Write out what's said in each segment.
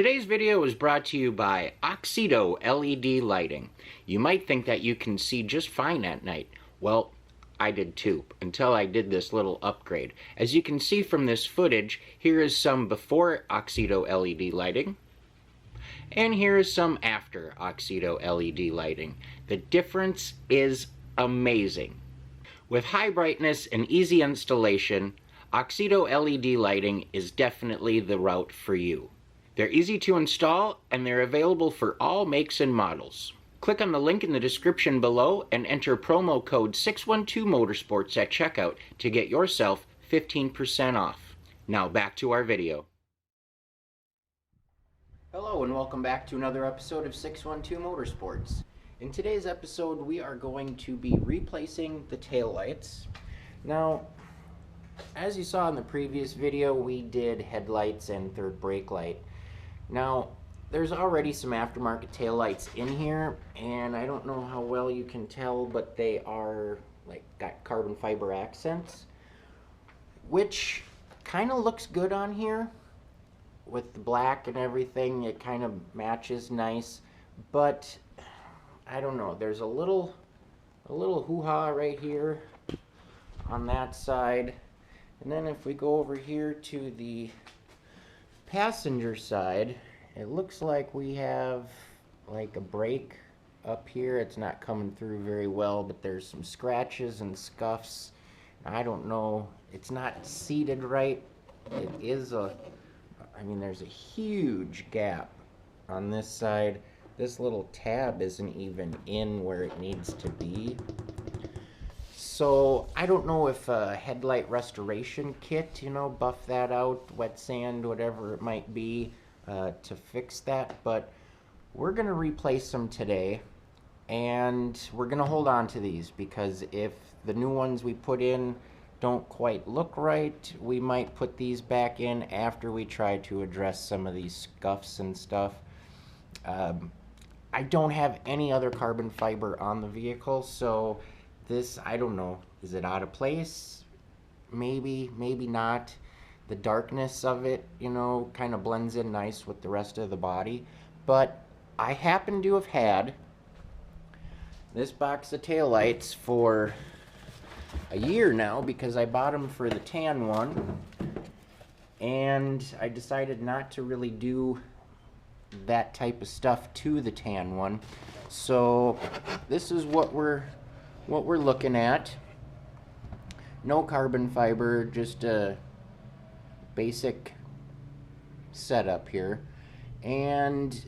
Today's video is brought to you by Oxido LED lighting. You might think that you can see just fine at night. Well, I did too, until I did this little upgrade. As you can see from this footage, here is some before Oxido LED lighting, and here is some after Oxido LED lighting. The difference is amazing. With high brightness and easy installation, Oxido LED lighting is definitely the route for you. They're easy to install, and they're available for all makes and models. Click on the link in the description below and enter promo code 612motorsports at checkout to get yourself 15% off. Now back to our video. Hello and welcome back to another episode of 612 Motorsports. In today's episode we are going to be replacing the taillights. Now, as you saw in the previous video, we did headlights and third brake light. Now, there's already some aftermarket taillights in here, and I don't know how well you can tell, but they are like got carbon fiber accents, which kind of looks good on here with the black and everything. It kind of matches nice, but I don't know, there's a little hoo-ha right here on that side. And then if we go over here to the passenger side, it looks like we have like a break up here. It's not coming through very well, but there's some scratches and scuffs. I don't know, it's not seated right. It is there's a huge gap on this side. This little tab isn't even in where it needs to be. So I don't know if a headlight restoration kit, buff that out, wet sand, whatever it might be, to fix that. But we're going to replace them today, and we're going to hold on to these because if the new ones we put in don't quite look right, we might put these back in after we try to address some of these scuffs and stuff. I don't have any other carbon fiber on the vehicle, so this, I don't know, is it out of place? Maybe, maybe not. The darkness of it, kind of blends in nice with the rest of the body. But I happen to have had this box of taillights for a year now because I bought them for the tan one, and I decided not to really do that type of stuff to the tan one. So this is what we're looking at. No carbon fiber, just a basic setup here, and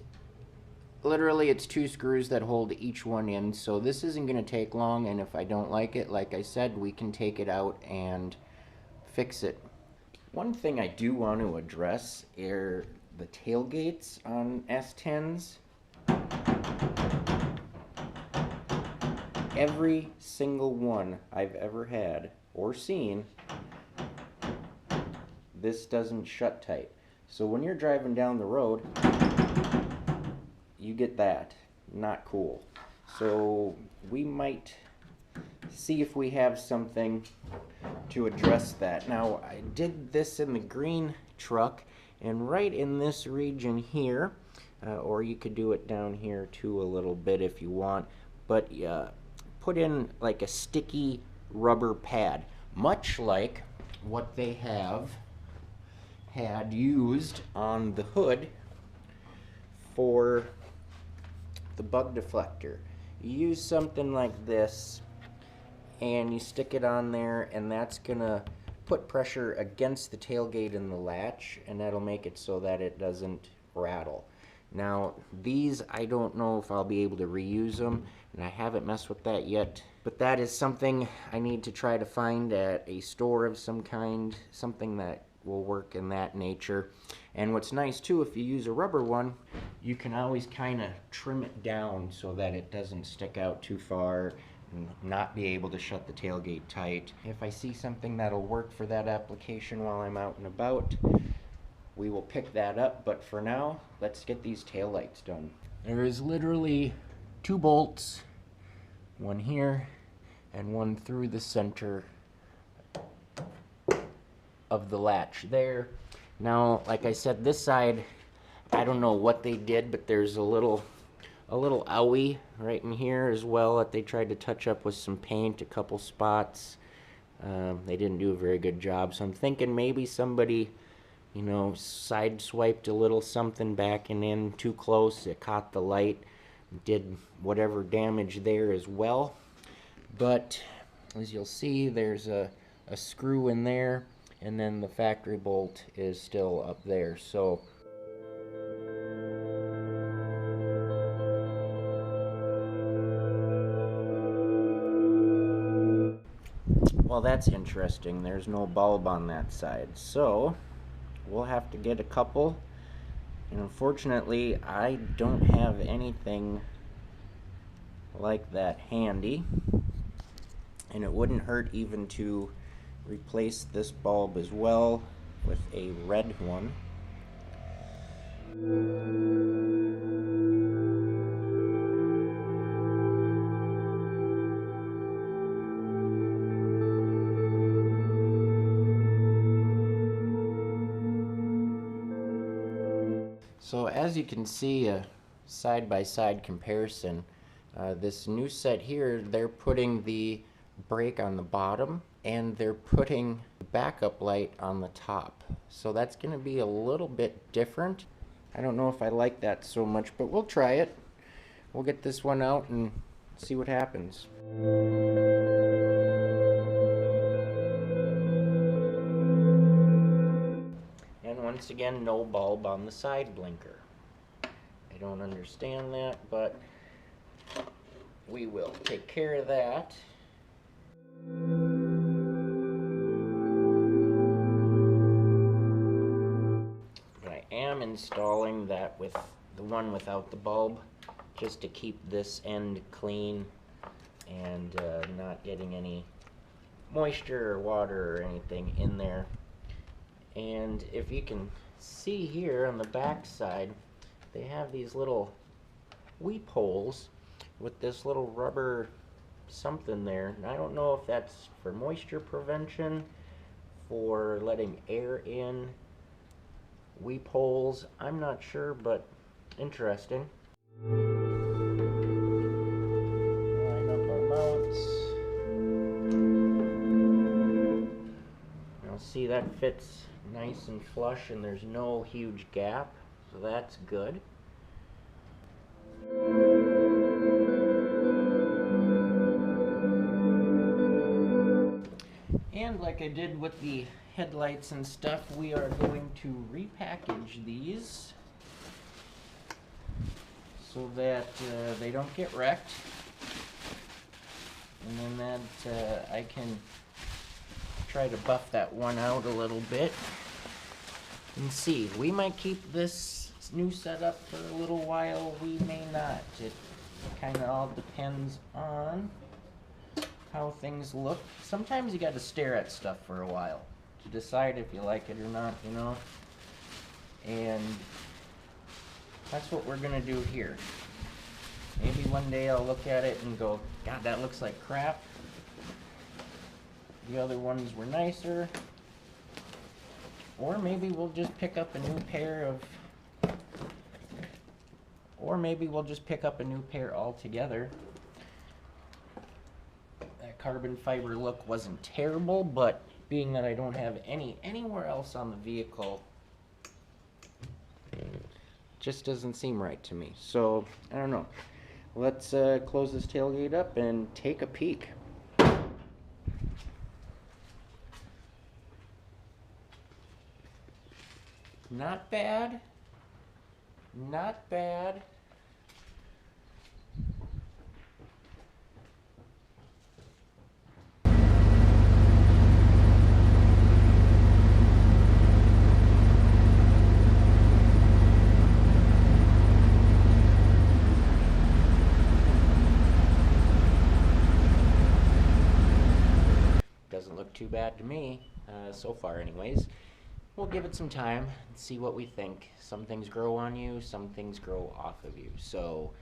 literally it's 2 screws that hold each one in, so this isn't going to take long, and if I don't like it, like I said, we can take it out and fix it. One thing I do want to address are the tailgates on S-10s. Every single one I've ever had or seen, this doesn't shut tight. So when you're driving down the road, you get that. Not cool. So we might see if we have something to address that. Now, I did this in the green truck, and right in this region here, or you could do it down here too a little bit if you want, but put in like a sticky rubber pad, much like what they had used on the hood for the bug deflector. You use something like this and you stick it on there, and that's gonna put pressure against the tailgate and the latch, and that'll make it so that it doesn't rattle. Now, these, I don't know if I'll be able to reuse them, and I haven't messed with that yet, but that is something I need to try to find at a store of some kind, something that will work in that nature. And what's nice too, if you use a rubber one, you can always kind of trim it down so that it doesn't stick out too far and not be able to shut the tailgate tight. If I see something that'll work for that application while I'm out and about, we will pick that up, but for now, let's get these taillights done. There is literally 2 bolts, one here and one through the center of the latch there. Now, like I said, this side I don't know what they did, but there's a little owie right in here as well that they tried to touch up with some paint, a couple spots. They didn't do a very good job, so I'm thinking maybe somebody, you know, sideswiped a little something backing in too close. It caught the light, did whatever damage there as well. But as you'll see, there's a screw in there, and then the factory bolt is still up there. So well, that's interesting. There's no bulb on that side, so we'll have to get a couple. And unfortunately, I don't have anything like that handy, and it wouldn't hurt even to replace this bulb as well with a red one. So as you can see, a side-by-side comparison, this new set here, they're putting the brake on the bottom and they're putting the backup light on the top. So that's going to be a little bit different. I don't know if I like that so much, but we'll try it. We'll get this one out and see what happens. Once again, no bulb on the side blinker. I don't understand that, but we will take care of that. But I am installing that with the one without the bulb, just to keep this end clean and not getting any moisture or water or anything in there. And if you can see here on the back side, they have these little weep holes with this little rubber something there. And I don't know if that's for moisture prevention, for letting air in, weep holes. I'm not sure, but interesting. Line up our mounts. Now see, that fits nice and flush and there's no huge gap, so that's good. And like I did with the headlights and stuff, we are going to repackage these so that they don't get wrecked, and then that I can try to buff that one out a little bit and see. We might keep this new setup for a little while, we may not. It kind of all depends on how things look. Sometimes you got to stare at stuff for a while to decide if you like it or not, you know. And that's what we're gonna do here. Maybe one day I'll look at it and go, God, that looks like crap. The other ones were nicer. Or maybe we'll just pick up a new pair of, or maybe we'll just pick up a new pair altogether. That carbon fiber look wasn't terrible, but being that I don't have anywhere else on the vehicle, just doesn't seem right to me. So I don't know. Let's close this tailgate up and take a peek. Not bad. Not bad. Doesn't look too bad to me, so far anyways. We'll give it some time and see what we think. Some things grow on you, some things grow off of you. So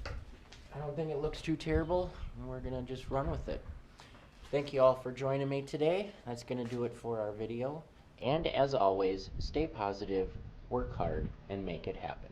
I don't think it looks too terrible, and we're gonna just run with it. Thank you all for joining me today. That's gonna do it for our video. And as always, stay positive, work hard, and make it happen.